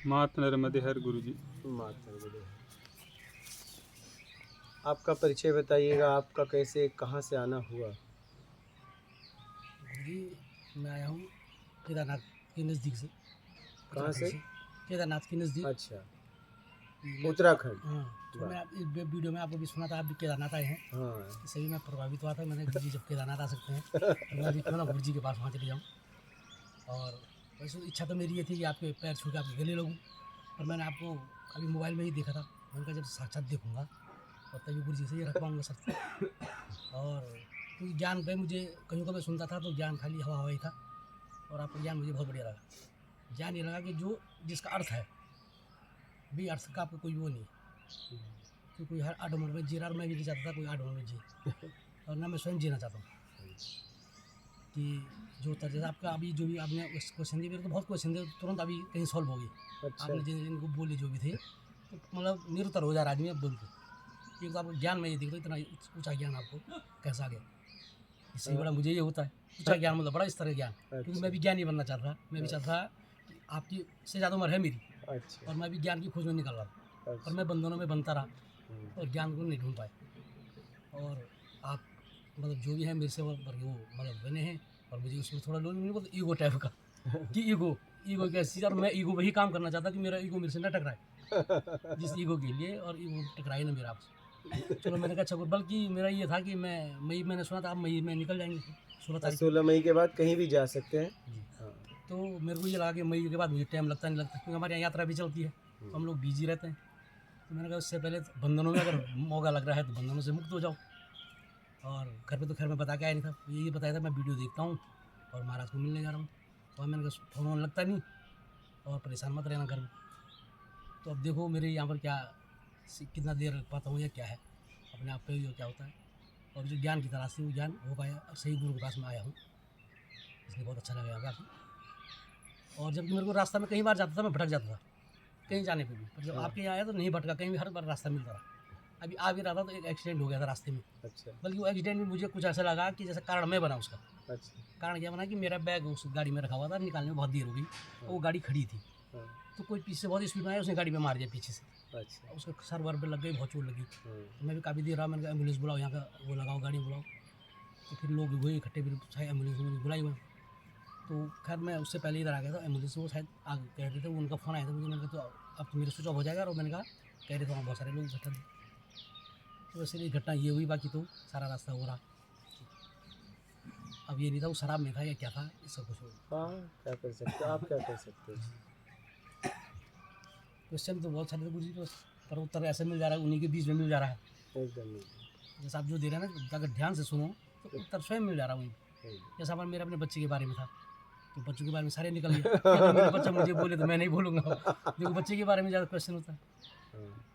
मात नर्मदे हर गुरुजी। माता गुरु। आपका परिचय बताइएगा, आपका कैसे कहाँ से आना हुआ? जी, मैं आया हूँ केदारनाथ के नज़दीक से, कहाँ उत्तराखंड से? से। केदारनाथ के नज़दीक। अच्छा, मैं उत्तराखंड। हाँ, तो मैं आप इस वीडियो में आपको भी सुना था, आप भी केदारनाथ आए हैं। हाँ। इससे भी मैं प्रभावित हुआ था। मैंने गुरु जी जब केदारनाथ आ सकते हैं तो मैं भी क्यों ना गुरु जी के पास वहाँ चले जाऊँ। और वैसे तो इच्छा तो मेरी ये थी कि आपके पैर छू के आपके गले लगूँ, पर मैंने आपको अभी मोबाइल में ही देखा था। मैंने कहा जब साक्षात देखूँगा और तभी गुरु जी से ये रख पाऊँगा सर। और क्योंकि ज्ञान पे मुझे कहीं को मैं सुनता था तो ज्ञान खाली हवा हवा ही था, और आपका ज्ञान मुझे बहुत बढ़िया लगा। ज्ञान ये लगा कि जो जिसका अर्थ है, भी अर्थ का आपको कोई वो नहीं है कि कोई हर आडम्बर में जी रहा, और मैं भी नहीं चाहता था कोई आडम्बर में जी, और ना मैं स्वयं जीना चाहता हूँ। कि जो उत्तर जैसे आपका अभी जो भी आपने उस क्वेश्चन दिए, मेरे तो बहुत क्वेश्चन थे, तुरंत अभी कहीं सॉल्व हो गए। अच्छा। आपने जिन इनको बोले जो भी थे, तो मतलब निरुत्तर हो जा रहा आदमी अब बोल के। एक तो आपको ज्ञान में ये दिख रहा इतना ऊँचा ज्ञान आपको कैसा आ गया। इससे ही बड़ा मुझे ये होता है ऊँचा ज्ञान, मतलब बड़ा इस तरह ज्ञान, क्योंकि मैं भी ज्ञानी बनना चाहता था। मैं भी चाहता था कि आपकी से ज़्यादा उम्र है मेरी, अच्छा। और मैं भी ज्ञान की खोज में निकल रहा था, और मैं बंधनों में बनता रहा और ज्ञान को नहीं ढूंढ पाए। और आप मतलब जो भी है मेरे से वो मतलब बने हैं, और मुझे उसमें थोड़ा लोग नहीं बोलते ईगो टाइप का कि ईगो ईगो कैसी चीज़, और मैं ईगो वही काम करना चाहता कि मेरा ईगो मेरे से न टकराए जिस ईगो के लिए, और ईगो टकराए ना मेरा आपसे। चलो मैंने कहा अच्छा, बल्कि मेरा ये था कि मैंने सुना था आप मई में निकल जाएंगे 16 तारीख को। 16 मई के बाद कहीं भी जा सकते हैं। जी, हाँ। तो मेरे को ये लगा कि मई के बाद मुझे टाइम लगता नहीं लगता, क्योंकि हमारे यहाँ यात्रा भी चलती है तो हम लोग बिजी रहते हैं। तो मैंने कहा उससे पहले तो बंधनों में अगर मौका लग रहा है तो बंधनों से मुक्त हो जाओ। और घर पे तो खैर मैं बता के आया नहीं था, यही बताया था मैं वीडियो देखता हूँ और महाराज को मिलने जा रहा हूँ। और मैंने कहा फ़ोन वोन लगता नहीं, और परेशान मत रहना घर में। तो अब देखो मेरे यहाँ पर क्या कितना देर रख पाता हूँ या क्या है, अपने आप पे ही क्या होता है। और जो ज्ञान की तलाश थी वो ज्ञान हो पाया, और सही गुरु के पास में आया हूँ, इसलिए बहुत अच्छा लगा यहाँ पे आके। और जबकि मेरे को रास्ता में कई बार जाता था, मैं भटक जाता था कहीं जाने पे भी, पर जब आपके यहाँ आया तो नहीं भटका, कहीं भी हर बार रास्ता मिलता रहा। अभी आ भी रहा था तो एक एक्सीडेंट हो गया था रास्ते में। अच्छा। बल्कि वो एक्सीडेंट भी मुझे कुछ ऐसा लगा कि जैसे कारण मैं बना उसका। अच्छा। कारण क्या बना कि मेरा बैग उस गाड़ी में रखा हुआ था, निकालने में बहुत देर हो गई, और वो गाड़ी खड़ी थी। हाँ। तो कोई पीछे से बहुत स्पीड में आया, उसने गाड़ी में मार दिया पीछे से, अच्छा। और उसके सर वर पे लग गई, बहुत चोट लगी। तो मैं भी काफ़ी देर रहा, मैंने कहा एम्बुलेंस बुलाओ, यहाँ का वो लगाओ, गाड़ी बुलाओ। तो फिर लोग हुए इकट्ठे, फिर शायद एम्बुलेंस बुलाई हुआ। तो खैर मैं उससे पहले इधर आ गया था, एम्बुलेंस वो शायद आगे कह रहे थे, उनका फ़ोन आया था मुझे। मैंने कहा तो अब तो मेरा स्विच ऑफ हो जाएगा, और मैंने कहा कह रहे थे वहाँ बहुत सारे लोग इकट्ठा थे। तो वैसे ये घटना ये हुई, बाकी तो सारा रास्ता हो रहा। अब ये नहीं था वो शराब में था या क्या था, ये सब कुछ हो। हाँ, क्या कर सकते हैं, आप क्या कर सकते हैं। क्वेश्चन तो बहुत सारे थे गुरुजी के, पर उत्तर ऐसे मिल जा रहा है, उन्हीं के बीच में मिल जा रहा है। एकदम जैसे आप जो दे रहे हैं ना, अगर ध्यान से सुनो तो उत्तर स्वयं मिल जा रहा है वहीं। जैसा हमारा मेरे अपने बच्चे के बारे में था, तो बच्चों के बारे में सारे निकल गए। अगर मेरा बच्चा मुझे बोले तो मैं नहीं बोलूँगा, क्योंकि बच्चे के बारे में ज़्यादा क्वेश्चन होता है।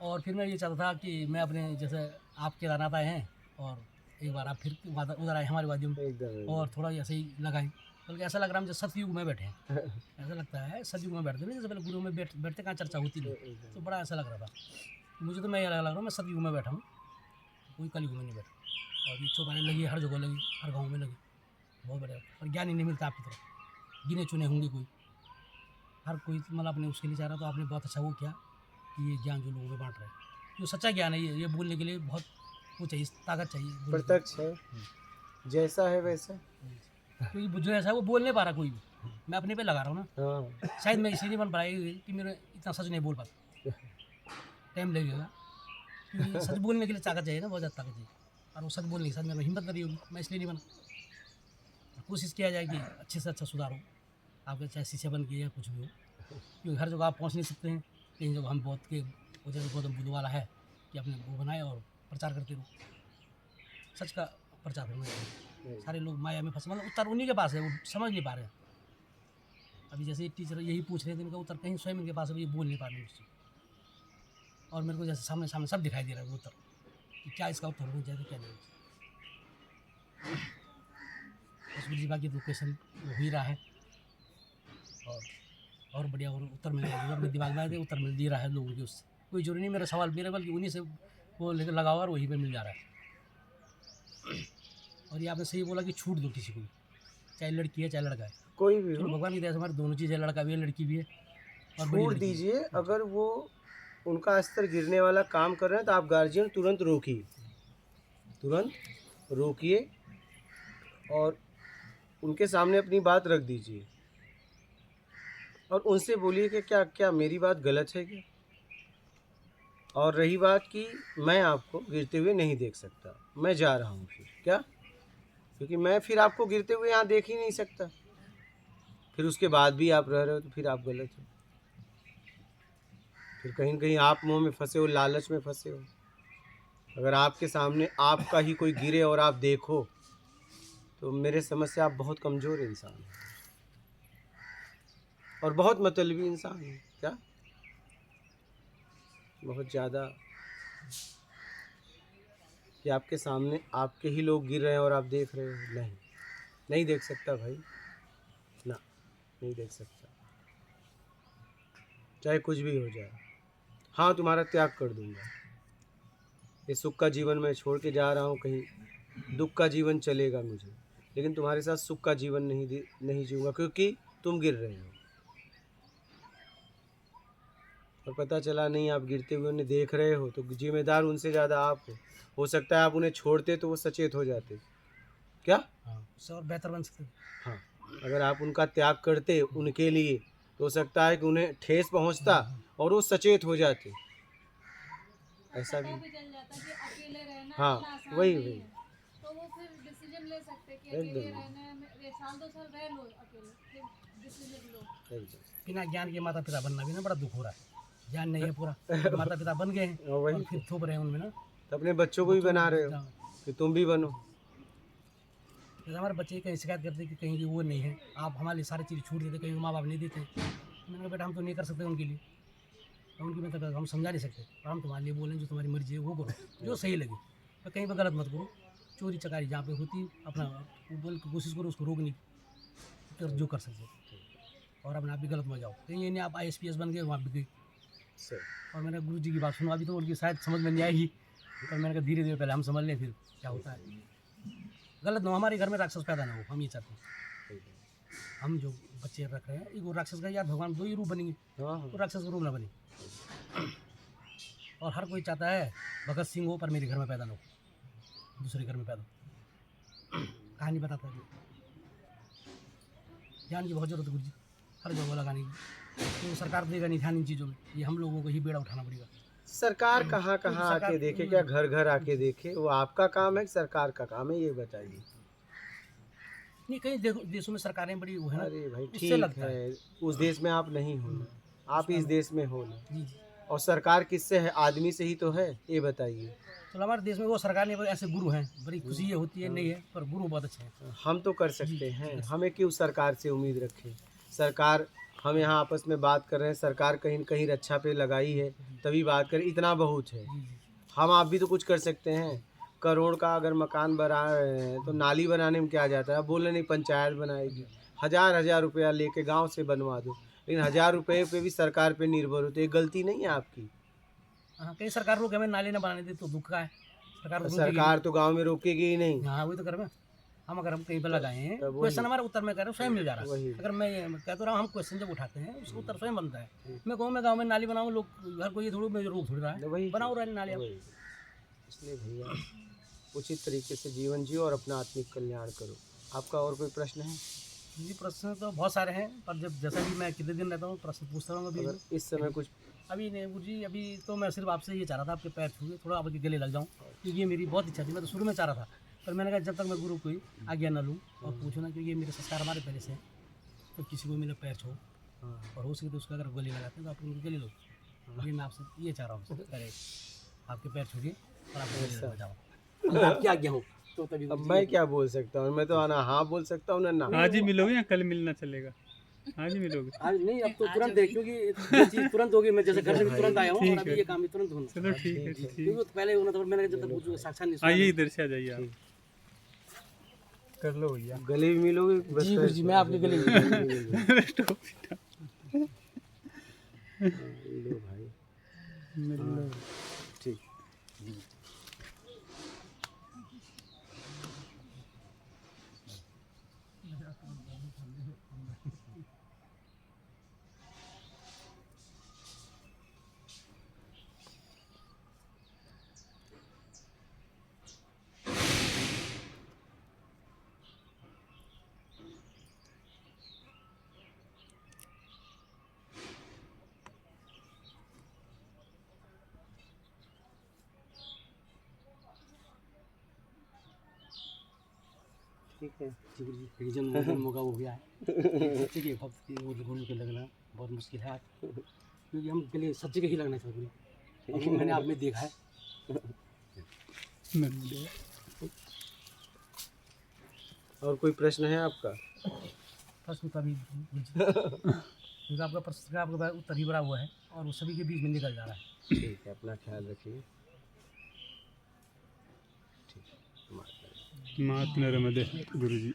और फिर मैं ये चाहता था कि मैं अपने जैसे आप केदारनाथ आए हैं, और एक बार आप फिर उधर आए हमारे वादियों में, एकदम और थोड़ा ऐसे ही लगाएं। बल्कि ऐसा लग रहा है मुझे सतयुग में बैठे हैं, ऐसा लगता है सतयुग में बैठते नहीं, जैसे पहले गुरु में बैठते कहाँ चर्चा होती नहीं, तो बड़ा ऐसा लग रहा था मुझे। तो मैं ये लग रहा हूँ मैं सतयुग में बैठा हूँ, कोई कलयुग में नहीं बैठा। और ये चौपाने लगी, हर जगह लगी, हर गाँव में लगी, बहुत बढ़िया। पर ज्ञान ही नहीं मिलता आपकी तरफ, गिने चुने होंगे कोई, हर कोई मतलब अपने उसके लिए चाह रहा। तो आपने बहुत अच्छा वो किया कि ये ज्ञान जो लोगों में बांट रहे हैं, जो सच्चा ज्ञान है, ये बोलने के लिए बहुत वो चाहिए, ताकत चाहिए बोलने के लिए। प्रत्यक्ष है, जैसा है वैसा। क्योंकि जो ऐसा है वो बोल नहीं पा रहा कोई भी, मैं अपने पे लगा रहा हूँ ना। हाँ। शायद मैं इसीलिए बन पाई कि मेरे इतना सच नहीं बोल पाता, टाइम लगेगा, क्योंकि सच बोलने के लिए ताकत चाहिए ना, बहुत ज़्यादा ताकत चाहिए। और वो सच बोलने के साथ मेरे में हिम्मत नहीं होगी, मैं इसलिए नहीं बना। और कोशिश किया जाए कि अच्छे से अच्छा सुधार हो, आपके चाहे शिष्य बन के या कुछ भी हो, क्योंकि हर जगह आप पहुँच नहीं सकते हैं। कहीं जगह हम बहुत के वो जैसे गौतम बुद्ध वाला है कि अपने वो बनाए और प्रचार करते रहो, सच का प्रचार होना चाहिए। सारे लोग माया में फंसे, मतलब उत्तर उन्हीं के पास है, वो समझ नहीं पा रहे हैं। अभी जैसे टीचर यही पूछ रहे थे, इनका उत्तर कहीं स्वयं इनके पास है, ये बोल नहीं पा रहे उससे। और मेरे को जैसे सामने सामने सब दिखाई दे रहा है वो उत्तर, कि क्या इसका उत्तर होना चाहिए क्या नहीं होना चाहिए। बस मुझे बाकी तो क्वेश्चन हो ही रहा है, और बढ़िया, और उत्तर मिल रहा है, जो अपने दिमाग में आए थे उत्तर मिल दे रहा है लोगों के उससे। कोई जरूरी नहीं मेरा सवाल मेरे, बल्कि उन्हीं से वो लेकर लगा हुआ और वहीं पे मिल जा रहा है। और ये आपने सही बोला कि छूट दो किसी को भी, चाहे लड़की है चाहे लड़का है। कोई भी चलो हो। भगवान की दया से हमारे दोनों चीज़ है, लड़का भी है लड़की भी है, और बड़ी छोड़ लड़की। दीजिए, अगर वो उनका स्तर गिरने वाला काम कर रहे हैं तो आप गार्जियन तुरंत रोकिए, तुरंत रोकिए और उनके सामने अपनी बात रख दीजिए और उनसे बोलिए कि क्या क्या मेरी बात गलत है क्या। और रही बात कि मैं आपको गिरते हुए नहीं देख सकता, मैं जा रहा हूँ फिर क्या, क्योंकि मैं फिर आपको गिरते हुए यहाँ देख ही नहीं सकता, फिर उसके बाद भी आप रह रहे हो तो फिर आप गलत हो, फिर कहीं न कहीं आप मोह में फंसे हो, लालच में फंसे हो। अगर आपके सामने आपका ही कोई गिरे और आप देखो तो मेरे समझ से आप बहुत कमज़ोर इंसान हैं और बहुत मतलबी इंसान हैं क्या, बहुत ज़्यादा, कि आपके सामने आपके ही लोग गिर रहे हैं और आप देख रहे हो। नहीं, नहीं देख सकता भाई, ना, नहीं देख सकता, चाहे कुछ भी हो जाए। हाँ, तुम्हारा त्याग कर दूंगा, ये सुख का जीवन मैं छोड़ के जा रहा हूँ, कहीं दुख का जीवन चलेगा मुझे, लेकिन तुम्हारे साथ सुख का जीवन नहीं जीऊँगा, क्योंकि तुम गिर रहे हो और पता चला नहीं आप गिरते हुए उन्हें देख रहे हो तो जिम्मेदार उनसे ज़्यादा आप हो सकता है आप उन्हें छोड़ते तो वो सचेत हो जाते क्या। हाँ, उससे और बेहतर बन सकते हैं। हाँ, अगर आप उनका त्याग करते उनके लिए तो हो सकता है कि उन्हें ठेस पहुंचता और वो सचेत हो जाते, ऐसा भी। चल जाता कि अकेले रहना हाँ, इतना आसान वही नहीं वही है, तो वो फिर डिसीजन ले सकते कि अकेले एकदम रहना है, एक साल 2 साल रह लो अकेले, फिर डिसीजन लो। एकदम। बिना ज्ञान के माता पिता बनना भी ना बड़ा दुख हो रहा है। ज्ञान नहीं है पूरा, माता पिता बन गए हैं और वही और फिर थोप रहे हैं उनमें ना। तो अपने बच्चों को भी बना रहे हो कि तुम भी बनो। जैसे हमारे बच्चे कहीं शिकायत करते हैं कि कहीं की वो नहीं है, आप हमारे लिए सारी चीज़ छूट देते, कहीं माँ बाप नहीं देते। मैंने कहा बेटा हम तो नहीं कर सकते उनके लिए, और उनकी मतलब हम समझा नहीं सकते, और हम तुम्हारे लिए बोलें जो तुम्हारी मर्जी है वो करो, जो सही लगे, तो कहीं पर गलत मत करो। चोरी चकारी जहाँ पे होती है अपना वो बोल के कोशिश करो उसको रोकने की, तो जो कर सकते, और अपने आप भी गलत मत जाओ। कहीं ये नहीं आप ISPS बन गए वहाँ भी गई। सही। और मैंने गुरु जी की बात सुना, अभी तो उनकी शायद समझ में नहीं आएगी, पर मैंने कहा धीरे धीरे पहले हम समझ लें फिर क्या होता है। गलत ना हो, हमारे घर में राक्षस पैदा ना हो, हम ये चाहते हैं। हम जो बच्चे रख रहे हैं ये वो राक्षस का, यार भगवान दो ही रूप बनेंगे, हाँ तो हाँ, राक्षस का रूप ना बने। और हर कोई चाहता है भगत सिंह हो पर मेरे घर में पैदा ना हो, दूसरे घर में पैदा हो। कहानी बताता है ज्ञान की बहुत जरूरत है गुरु जी, हर जगह लगाने की, तो सरकार देगा नहीं ध्यान इन चीज़ों में, ये हम लोगों को ही बेड़ा उठाना पड़ेगा। सरकार कहाँ कहाँ सरकार आके देखे, क्या घर घर आके देखे, वो आपका काम है कि सरकार का काम है, ये बताइए। नहीं, कई देशों में सरकारें बड़ी वो है ना, अरे भाई उससे ठीक लगता है, उस देश में आप नहीं हो ना, आप उसमें इस हम- देश में हो ना, जी जी। और सरकार किससे है, आदमी से ही तो है, ये बताइए। तो हमारे देश में वो सरकार ने ऐसे गुरु हैं, बड़ी खुशी ये होती है, नहीं है पर गुरु बहुत अच्छे हैं। हम तो कर सकते हैं, हमें क्यों सरकार से उम्मीद रखें। सरकार, हम यहाँ आपस में बात कर रहे हैं, सरकार कहीं न कहीं रक्षा पे लगाई है तभी बात करें, इतना बहुत है। जी जी। हम आप भी तो कुछ कर सकते हैं। करोड़ का अगर मकान बना रहे हैं तो नाली बनाने में क्या जाता है, अब बोल रहे नहीं पंचायत बनाएगी, हज़ार हज़ार रुपया लेके गांव से बनवा दो, लेकिन 1000 रुपये पे भी सरकार पे निर्भर हो तो ये गलती नहीं है आपकी। हाँ, कहीं सरकार रोक हमें नाले न बनाने दे तो दुख का है, सरकार रोकेगी सरकार तो गांव में रोकेगी ही नहीं। नहीं। हाँ वही तो कर में, हम अगर हम कहीं पर लगाए हैं तब वही। क्वेश्चन हमारा उत्तर में कह रहे हो स्वयं मिल जा रहा है। वही। अगर मैं कह तो रहा हूँ हम क्वेश्चन जब उठाते हैं उसका उत्तर स्वयं बनता है। मैं कहूँ मैं गाँव में नाली बनाऊँ, लोग हर कोई ये थोड़ी मुझे रोक थोड़ी रहा है, वही बनाओ रहे नाली। वही। इसलिए भैया उचित तरीके से जीवन जियो और अपना आत्मिक कल्याण करो। आपका और कोई प्रश्न है? जी प्रश्न तो बहुत सारे हैं, पर जब जैसा भी मैं कितने दिन रहता हूँ प्रश्न पूछता रहूँगा अभी। अगर इस समय कुछ अभी नहीं गुरु जी, अभी तो मैं सिर्फ आपसे ये चाह रहा था आपके पैर छू के थोड़ा आपके गले लग जाऊँ, क्योंकि ये मेरी बहुत इच्छा थी। मैं तो शुरू में चाह रहा था, पर मैंने कहा जब तक मैं गुरु कोई आज्ञा न लूँ और पूछूँ ना, क्योंकि ये मेरे संस्कार हमारे पहले से हैं, तो किसी को मेरा पैर छो हाँ, और हो सके तो उसका अगर गले लगाते हैं तो आप उनके गले लो। ये मैं आपसे ये चाह रहा हूँ, करे आपके पैर छू के और आपके गले लग जाओ, आपकी आज्ञा हो तो तभी। अब मैं क्या बोल सकता हूँ, मैं तो ना हाँ बोल सकता हूँ ना। आज ही मिलोगे या कल मिलना चलेगा? आज ही मिलोगे? आज नहीं, अब तो तुरंत है, क्योंकि ये चीज़ तुरंत होगी। मैं जैसे घर से भी तुरंत आया हूँ और अभी ये काम भी तुरंत होना, चलो ठीक है, ठीक। क्योंकि तो पहले होना था, मैंने जब तक गुरु साक्षात नहीं सुना। आइए इधर से आ जाइए आप। कर लो भैया। गले भी मिलोगे बस। जी गुरु जी, मैं आपके गले लो भाई, मिल लो। ठीक। ठीक है। जी गुरु जी रिलीजन मौका हो गया है सच्चे के भक्त के और गुरु के लगना बहुत मुश्किल है क्योंकि हम पहले सच्चे के ही लगना था गुरु अब मैंने आप में देखा है नर्मदे। और कोई प्रश्न है आपका? प्रश्न का भी गुरु जी क्योंकि आपका प्रश्न का आपका उत्तर ही बड़ा हुआ है और वो सभी के बीच में निकल जा रहा है ठीक है, अपना ख्याल रखिए। ठीक है, माता। मात नर्मदे गुरुजी।